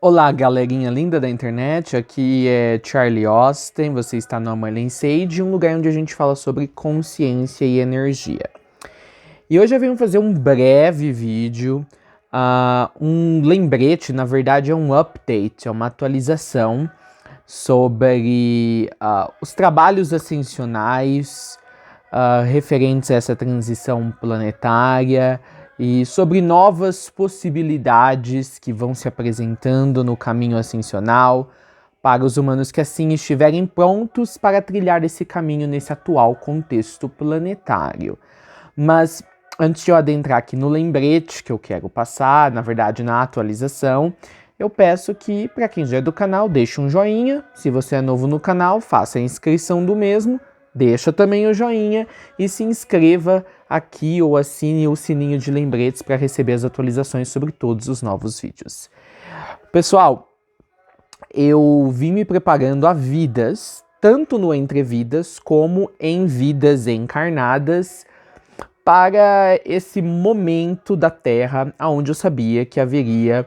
Olá, galerinha linda da internet, aqui é Charlie Austin, você está no Amarlin Sage, um lugar onde a gente fala sobre consciência e energia. E hoje eu venho fazer um breve vídeo, um lembrete, na verdade é um update, é uma atualização sobre os trabalhos ascensionais referentes a essa transição planetária, e sobre novas possibilidades que vão se apresentando no caminho ascensional para os humanos que assim estiverem prontos para trilhar esse caminho nesse atual contexto planetário. Mas antes de eu adentrar aqui no lembrete que eu quero passar, na verdade na atualização, eu peço que, para quem já é do canal, deixe um joinha. Se você é novo no canal, faça a inscrição do mesmo. Deixa também o joinha e se inscreva aqui ou assine o sininho de lembretes para receber as atualizações sobre todos os novos vídeos. Pessoal, eu vim me preparando há vidas, tanto no Entre Vidas como em vidas encarnadas, para esse momento da Terra onde eu sabia que haveria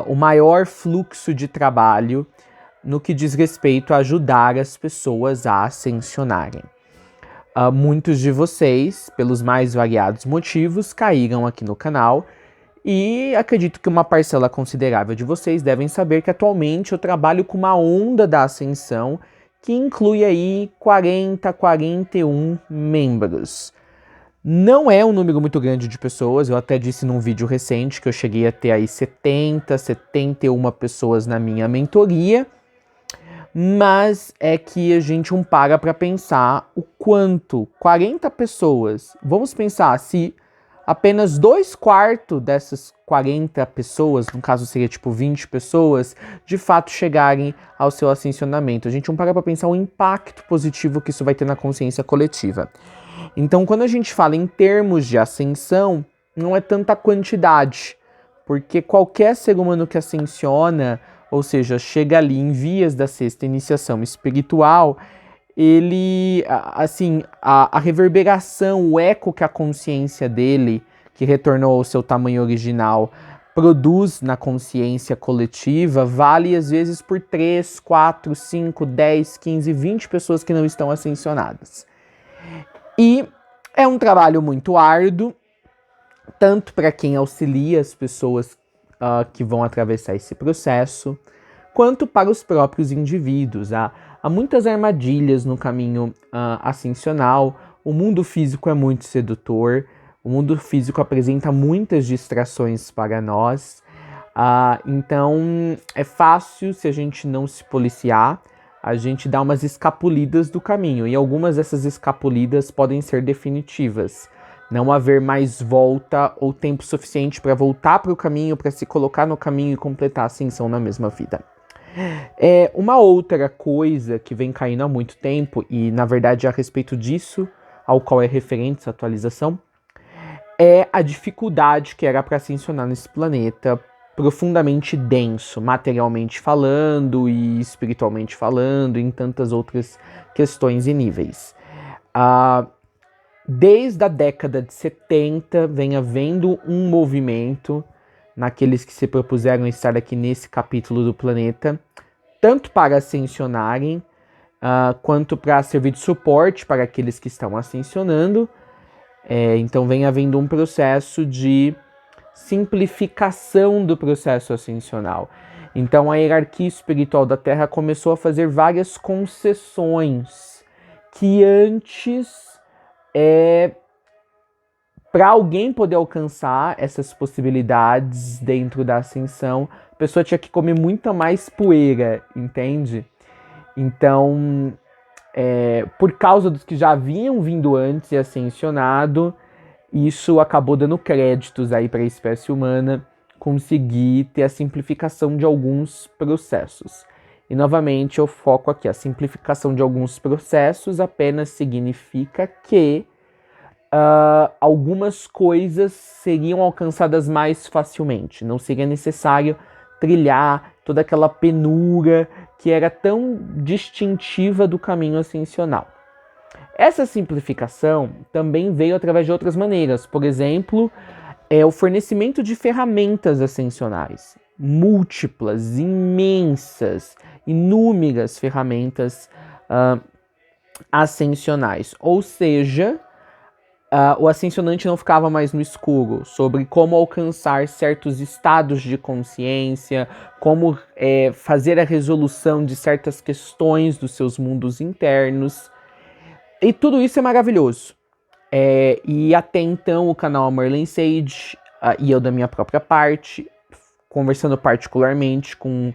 o maior fluxo de trabalho no que diz respeito a ajudar as pessoas a ascensionarem. Muitos de vocês, pelos mais variados motivos, caíram aqui no canal e acredito que uma parcela considerável de vocês devem saber que atualmente eu trabalho com uma onda da ascensão que inclui aí 41 membros. Não é um número muito grande de pessoas, eu até disse num vídeo recente que eu cheguei a ter aí 71 pessoas na minha mentoria, mas é que a gente para pensar o quanto 40 pessoas, vamos pensar se apenas 2/4 dessas 40 pessoas, no caso seria tipo 20 pessoas, de fato chegarem ao seu ascensionamento. A gente para pensar o impacto positivo que isso vai ter na consciência coletiva. Então, quando a gente fala em termos de ascensão, não é tanta quantidade, porque qualquer ser humano que ascensiona, ou seja, chega ali em vias da sexta iniciação espiritual, ele, assim, a reverberação, o eco que a consciência dele, que retornou ao seu tamanho original, produz na consciência coletiva, vale às vezes por 3, 4, 5, 10, 15, 20 pessoas que não estão ascensionadas. E é um trabalho muito árduo, tanto para quem auxilia as pessoas que vão atravessar esse processo, quanto para os próprios indivíduos. Há muitas armadilhas no caminho ascensional, o mundo físico é muito sedutor, o mundo físico apresenta muitas distrações para nós, então é fácil, se a gente não se policiar, a gente dá umas escapulidas do caminho, e algumas dessas escapulidas podem ser definitivas. Não haver mais volta ou tempo suficiente para voltar para o caminho, para se colocar no caminho e completar a ascensão na mesma vida. Uma outra coisa que vem caindo há muito tempo, e na verdade é a respeito disso, ao qual é referente essa atualização, é a dificuldade que era para ascensionar nesse planeta, profundamente denso, materialmente falando e espiritualmente falando, em tantas outras questões e níveis. Desde a década de 70 vem havendo um movimento naqueles que se propuseram estar aqui nesse capítulo do planeta, tanto para ascensionarem, quanto para servir de suporte para aqueles que estão ascensionando. Então vem havendo um processo de simplificação do processo ascensional. Então a hierarquia espiritual da Terra começou a fazer várias concessões que antes, para alguém poder alcançar essas possibilidades dentro da ascensão, a pessoa tinha que comer muita mais poeira, entende? Então, por causa dos que já haviam vindo antes e ascensionado, isso acabou dando créditos aí para a espécie humana conseguir ter a simplificação de alguns processos. E novamente eu foco aqui, a simplificação de alguns processos apenas significa que algumas coisas seriam alcançadas mais facilmente. Não seria necessário trilhar toda aquela penura que era tão distintiva do caminho ascensional. Essa simplificação também veio através de outras maneiras. Por exemplo, o fornecimento de ferramentas ascensionais. múltiplas, imensas, inúmeras ferramentas ascensionais. Ou seja, o ascensionante não ficava mais no escuro sobre como alcançar certos estados de consciência, como fazer a resolução de certas questões dos seus mundos internos. E tudo isso é maravilhoso. E até então o canal Merlin Sage, e eu da minha própria parte, conversando particularmente com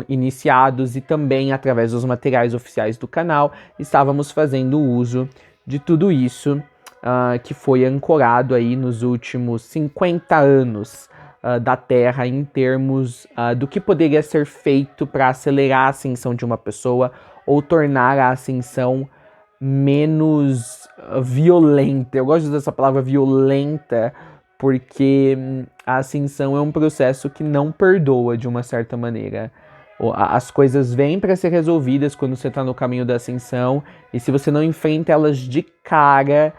iniciados e também através dos materiais oficiais do canal, estávamos fazendo uso de tudo isso que foi ancorado aí nos últimos 50 anos da Terra em termos do que poderia ser feito para acelerar a ascensão de uma pessoa ou tornar a ascensão menos violenta. Eu gosto dessa palavra violenta porque a ascensão é um processo que não perdoa de uma certa maneira. As coisas vêm para ser resolvidas quando você está no caminho da ascensão, e se você não enfrenta elas de cara,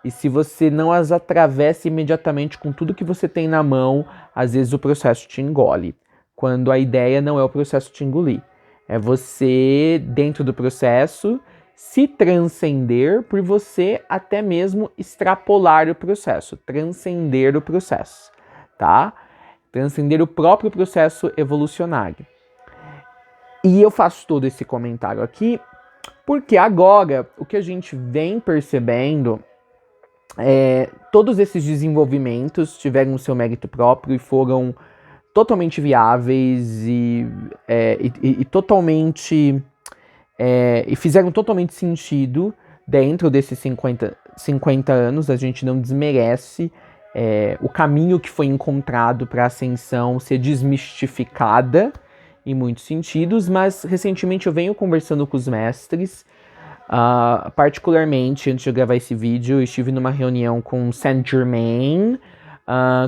e se você não as atravessa imediatamente com tudo que você tem na mão, às vezes o processo te engole. Quando a ideia não é o processo te engolir. É você, dentro do processo, se transcender por você até mesmo extrapolar o processo, transcender o processo, tá? Transcender o próprio processo evolucionário. E eu faço todo esse comentário aqui porque agora o que a gente vem percebendo todos esses desenvolvimentos tiveram o seu mérito próprio e foram totalmente viáveis e totalmente e fizeram totalmente sentido dentro desses 50 anos. A gente não desmerece o caminho que foi encontrado para a ascensão ser desmistificada em muitos sentidos, mas recentemente eu venho conversando com os mestres, particularmente antes de eu gravar esse vídeo, eu estive numa reunião com Saint Germain,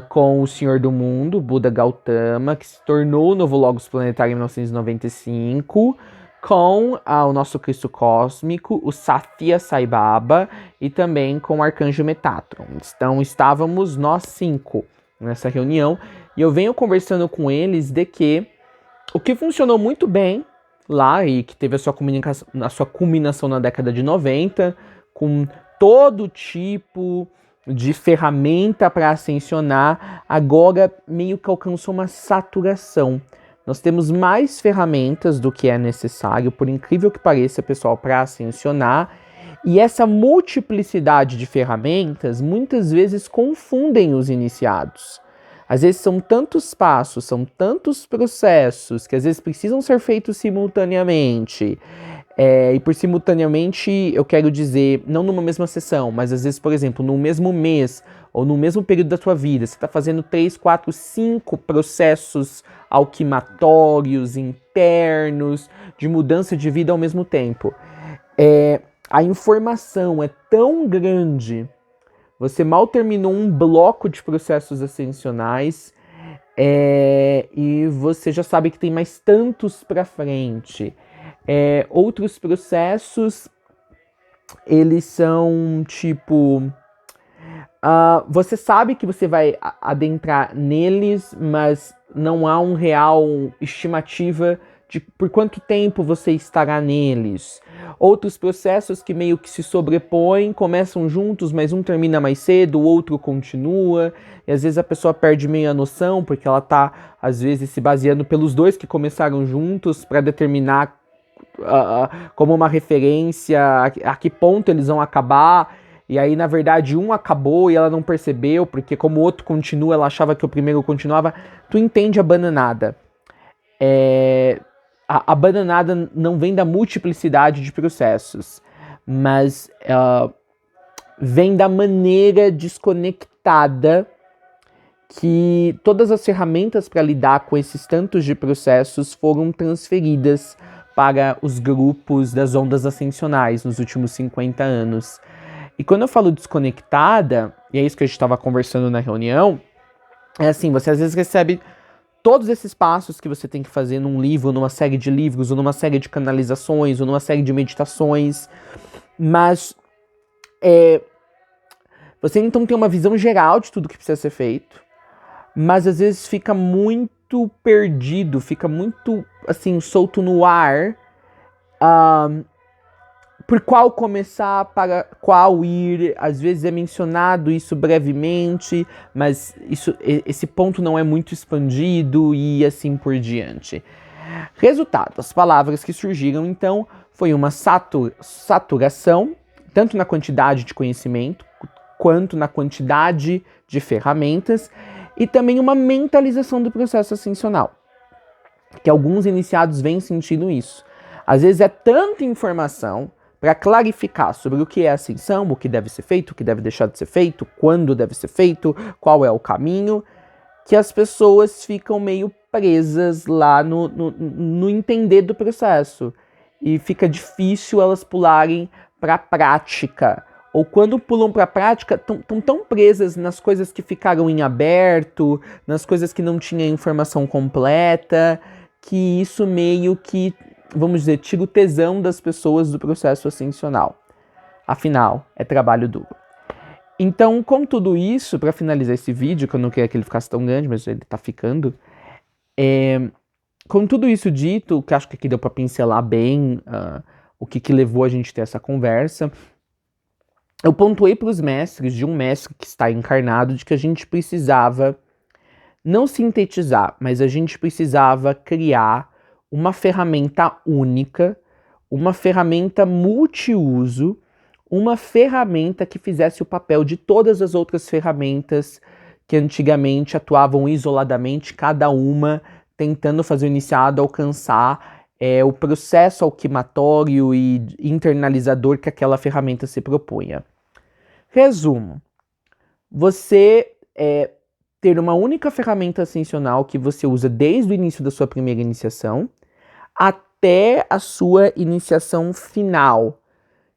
com o Senhor do Mundo, Buda Gautama, que se tornou o novo Logos Planetário em 1995, com o nosso Cristo Cósmico, o Satya Sai Baba, e também com o Arcanjo Metatron. Então estávamos nós 5 nessa reunião, e eu venho conversando com eles de que o que funcionou muito bem lá e que teve a sua culminação na década de 90, com todo tipo de ferramenta para ascensionar, agora meio que alcançou uma saturação. Nós temos mais ferramentas do que é necessário, por incrível que pareça, pessoal, para ascensionar. E essa multiplicidade de ferramentas muitas vezes confundem os iniciados. Às vezes são tantos passos, são tantos processos que às vezes precisam ser feitos simultaneamente. E por simultaneamente eu quero dizer, não numa mesma sessão, mas às vezes, por exemplo, no mesmo mês ou no mesmo período da tua vida, você está fazendo 3, 4, 5 processos alquimatórios, internos, de mudança de vida ao mesmo tempo. A informação é tão grande. Você mal terminou um bloco de processos ascensionais e você já sabe que tem mais tantos para frente. Outros processos, eles são tipo... você sabe que você vai adentrar neles, mas não há um real estimativa de por quanto tempo você estará neles. Outros processos que meio que se sobrepõem, começam juntos, mas um termina mais cedo, o outro continua, e às vezes a pessoa perde meio a noção, porque ela tá, às vezes, se baseando pelos dois que começaram juntos para determinar como uma referência a que ponto eles vão acabar, e aí, na verdade, um acabou e ela não percebeu, porque como o outro continua, ela achava que o primeiro continuava. Tu entende a bananada. A bananada não vem da multiplicidade de processos, mas vem da maneira desconectada que todas as ferramentas para lidar com esses tantos de processos foram transferidas para os grupos das ondas ascensionais nos últimos 50 anos. E quando eu falo desconectada, e é isso que a gente estava conversando na reunião, é assim, você às vezes recebe todos esses passos que você tem que fazer num livro, numa série de livros, ou numa série de canalizações, ou numa série de meditações, mas você então tem uma visão geral de tudo que precisa ser feito, mas às vezes fica muito perdido, fica muito, assim, solto no ar, por qual começar, para qual ir. Às vezes é mencionado isso brevemente, mas esse ponto não é muito expandido e assim por diante. Resultado, as palavras que surgiram então foi uma saturação, tanto na quantidade de conhecimento, quanto na quantidade de ferramentas, e também uma mentalização do processo ascensional, que alguns iniciados vêm sentindo isso. Às vezes é tanta informação para clarificar sobre o que é ascensão, o que deve ser feito, o que deve deixar de ser feito, quando deve ser feito, qual é o caminho, que as pessoas ficam meio presas lá no entender do processo. E fica difícil elas pularem para a prática. Ou quando pulam para a prática, estão tão presas nas coisas que ficaram em aberto, nas coisas que não tinham informação completa, que isso meio que, vamos dizer, tira o tesão das pessoas do processo ascensional. Afinal, é trabalho duro. Então, com tudo isso, para finalizar esse vídeo, que eu não queria que ele ficasse tão grande, mas ele tá ficando, com tudo isso dito, que acho que aqui deu para pincelar bem o que levou a gente a ter essa conversa, eu pontuei para os mestres, de um mestre que está encarnado, de que a gente precisava não sintetizar, mas a gente precisava criar uma ferramenta única, uma ferramenta multiuso, uma ferramenta que fizesse o papel de todas as outras ferramentas que antigamente atuavam isoladamente, cada uma tentando fazer o iniciado alcançar o processo alquimatório e internalizador que aquela ferramenta se propunha. Resumo, você ter uma única ferramenta ascensional que você usa desde o início da sua primeira iniciação até a sua iniciação final,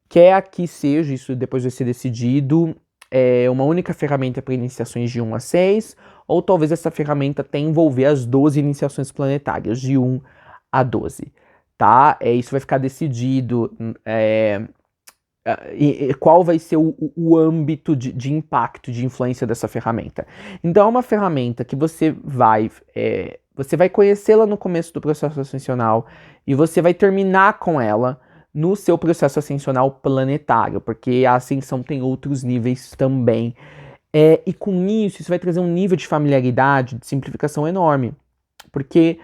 quer que seja, isso depois vai ser decidido, uma única ferramenta para iniciações de 1 a 6, ou talvez essa ferramenta tenha envolver as 12 iniciações planetárias, de 1 a 12, tá? Isso vai ficar decidido, qual vai ser o âmbito de impacto, de influência dessa ferramenta. Então é uma ferramenta que você vai conhecê-la no começo do processo ascensional e você vai terminar com ela no seu processo ascensional planetário, porque a ascensão tem outros níveis também. E com isso vai trazer um nível de familiaridade, de simplificação enorme, porque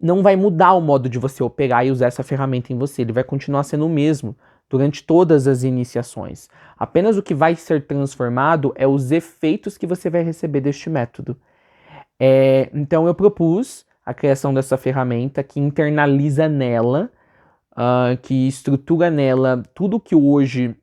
não vai mudar o modo de você operar e usar essa ferramenta em você, ele vai continuar sendo o mesmo durante todas as iniciações. Apenas o que vai ser transformado é os efeitos que você vai receber deste método. Então eu propus a criação dessa ferramenta que internaliza nela, que estrutura nela tudo que hoje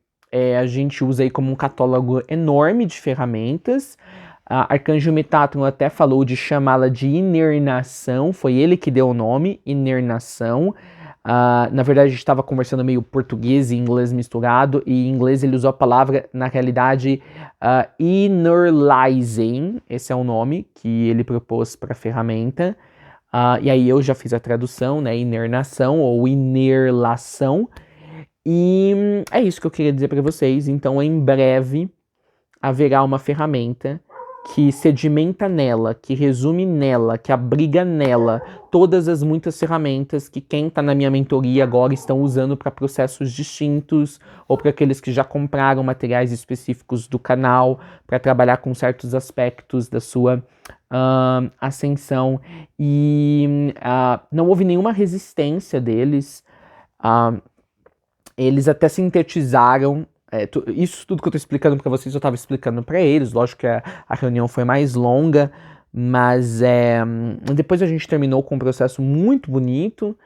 a gente usa aí como um catálogo enorme de ferramentas. Arcanjo Metatron até falou de chamá-la de inernação, foi ele que deu o nome, inernação. Na verdade, a gente estava conversando meio português e inglês misturado, e em inglês ele usou a palavra, na realidade, innerlizing, esse é o nome que ele propôs para a ferramenta. E aí eu já fiz a tradução, né, inernação ou inerlação, e é isso que eu queria dizer para vocês. Então, em breve, haverá uma ferramenta que sedimenta nela, que resume nela, que abriga nela todas as muitas ferramentas que quem está na minha mentoria agora estão usando para processos distintos ou para aqueles que já compraram materiais específicos do canal para trabalhar com certos aspectos da sua ascensão. E não houve nenhuma resistência deles. Eles até sintetizaram isso tudo que eu tô explicando para vocês, eu tava explicando para eles. Lógico que a reunião foi mais longa, mas depois a gente terminou com um processo muito bonito.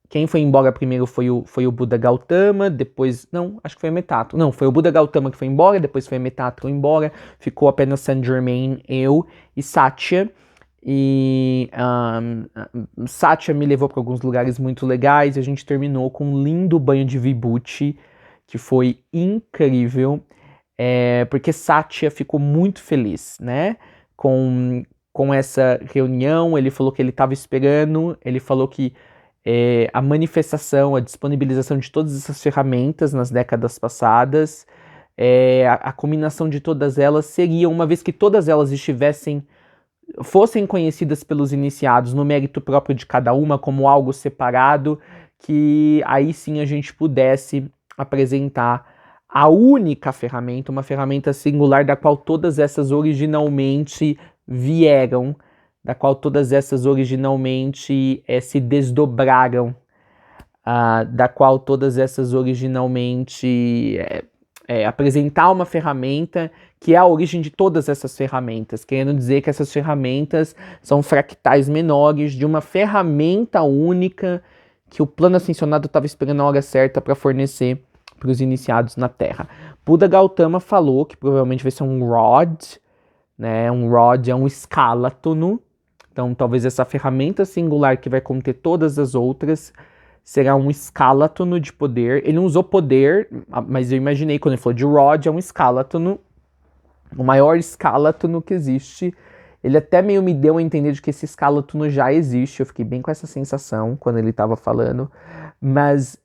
Quem foi embora primeiro foi o Buda Gautama, depois... Não, acho que foi a Metatron. Não, foi o Buda Gautama que foi embora, depois foi a Metatron embora. Ficou apenas Saint Germain, eu e Satya. E Satya me levou para alguns lugares muito legais e a gente terminou com um lindo banho de Vibhuti, que foi incrível, porque Satya ficou muito feliz, né, com essa reunião. Ele falou que ele estava esperando, ele falou que a manifestação, a disponibilização de todas essas ferramentas nas décadas passadas a combinação de todas elas seria, uma vez que todas elas fossem conhecidas pelos iniciados no mérito próprio de cada uma, como algo separado, que aí sim a gente pudesse apresentar a única ferramenta, uma ferramenta singular da qual todas essas originalmente vieram, da qual todas essas originalmente se desdobraram, da qual todas essas originalmente apresentar uma ferramenta que é a origem de todas essas ferramentas, querendo dizer que essas ferramentas são fractais menores de uma ferramenta única que o plano ascensionado estava esperando a hora certa para fornecer para os iniciados na Terra. Buda Gautama falou que provavelmente vai ser um rod, né? Um rod é um escálono, então talvez essa ferramenta singular que vai conter todas as outras será um escálono de poder. Ele não usou poder, mas eu imaginei quando ele falou de rod, é um escálono, o maior escálono que existe. Ele até meio me deu a entender de que esse escálono já existe, eu fiquei bem com essa sensação quando ele estava falando, mas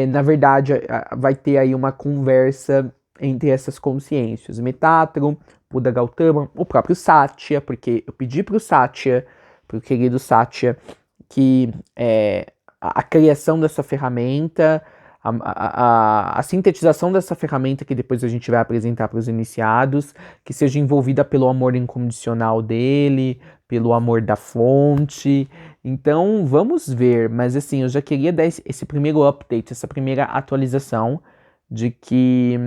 na verdade vai ter aí uma conversa entre essas consciências, Metatron, Buda Gautama, o próprio Satya, porque eu pedi para o querido Satya, que a criação dessa ferramenta, a sintetização dessa ferramenta que depois a gente vai apresentar para os iniciados, que seja envolvida pelo amor incondicional dele, pelo amor da fonte. Então vamos ver, mas assim, eu já queria dar esse primeiro update, essa primeira atualização de que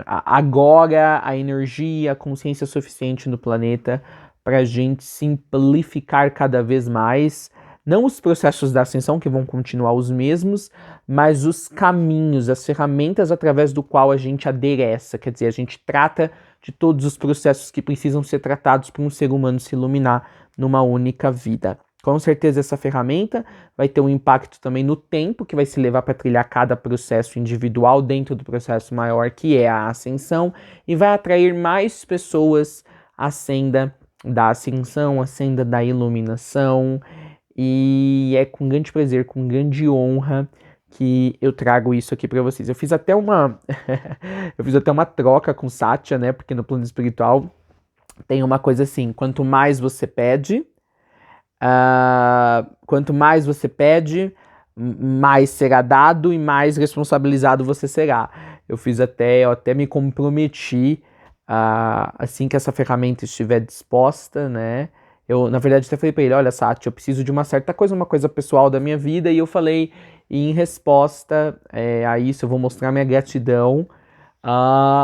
agora a energia, a consciência é suficiente no planeta para a gente simplificar cada vez mais, não os processos da ascensão, que vão continuar os mesmos, mas os caminhos, as ferramentas através do qual a gente adereça, quer dizer, a gente trata de todos os processos que precisam ser tratados para um ser humano se iluminar numa única vida. Com certeza essa ferramenta vai ter um impacto também no tempo que vai se levar para trilhar cada processo individual dentro do processo maior que é a ascensão, e vai atrair mais pessoas à senda da ascensão, à senda da iluminação. E é com grande prazer, com grande honra que eu trago isso aqui para vocês. Eu fiz até uma troca com Satya, né? Porque no plano espiritual tem uma coisa assim: quanto mais você pede, mais será dado e mais responsabilizado você será. Eu até me comprometi, assim que essa ferramenta estiver disposta, né? Eu, na verdade, até falei pra ele, olha, Satya, eu preciso de uma certa coisa, uma coisa pessoal da minha vida, e eu falei, e em resposta a isso, eu vou mostrar minha gratidão,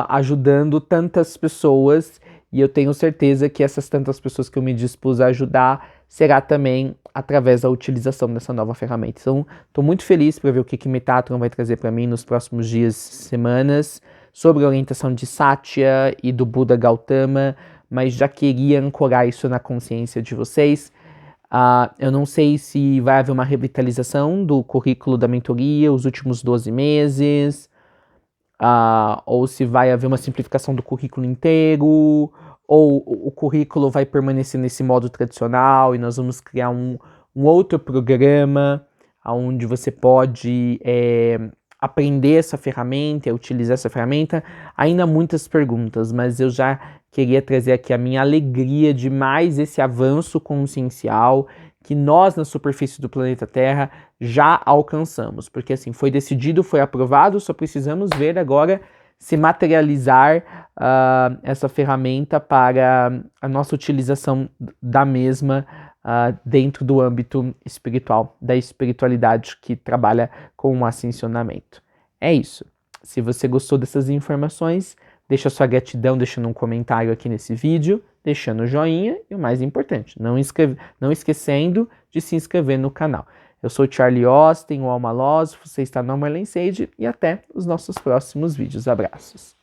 ajudando tantas pessoas, e eu tenho certeza que essas tantas pessoas que eu me dispus a ajudar, será também através da utilização dessa nova ferramenta. Então, estou muito feliz para ver o que Metatron vai trazer para mim nos próximos dias, semanas, sobre a orientação de Satya e do Buda Gautama, mas já queria ancorar isso na consciência de vocês. Eu não sei se vai haver uma revitalização do currículo da mentoria os últimos 12 meses, ou se vai haver uma simplificação do currículo inteiro, ou o currículo vai permanecer nesse modo tradicional e nós vamos criar um outro programa onde você pode aprender essa ferramenta, utilizar essa ferramenta. Ainda muitas perguntas, mas eu já queria trazer aqui a minha alegria de mais esse avanço consciencial que nós na superfície do planeta Terra já alcançamos, porque assim, foi decidido, foi aprovado, só precisamos ver agora se materializar essa ferramenta para a nossa utilização da mesma dentro do âmbito espiritual, da espiritualidade que trabalha com o ascensionamento. É isso. Se você gostou dessas informações, deixa sua gratidão deixando um comentário aqui nesse vídeo, deixando o joinha e o mais importante, não esquecendo de se inscrever no canal. Eu sou Charlie Austin, o Alma Loss, você está no Marlene Sage e até os nossos próximos vídeos. Abraços.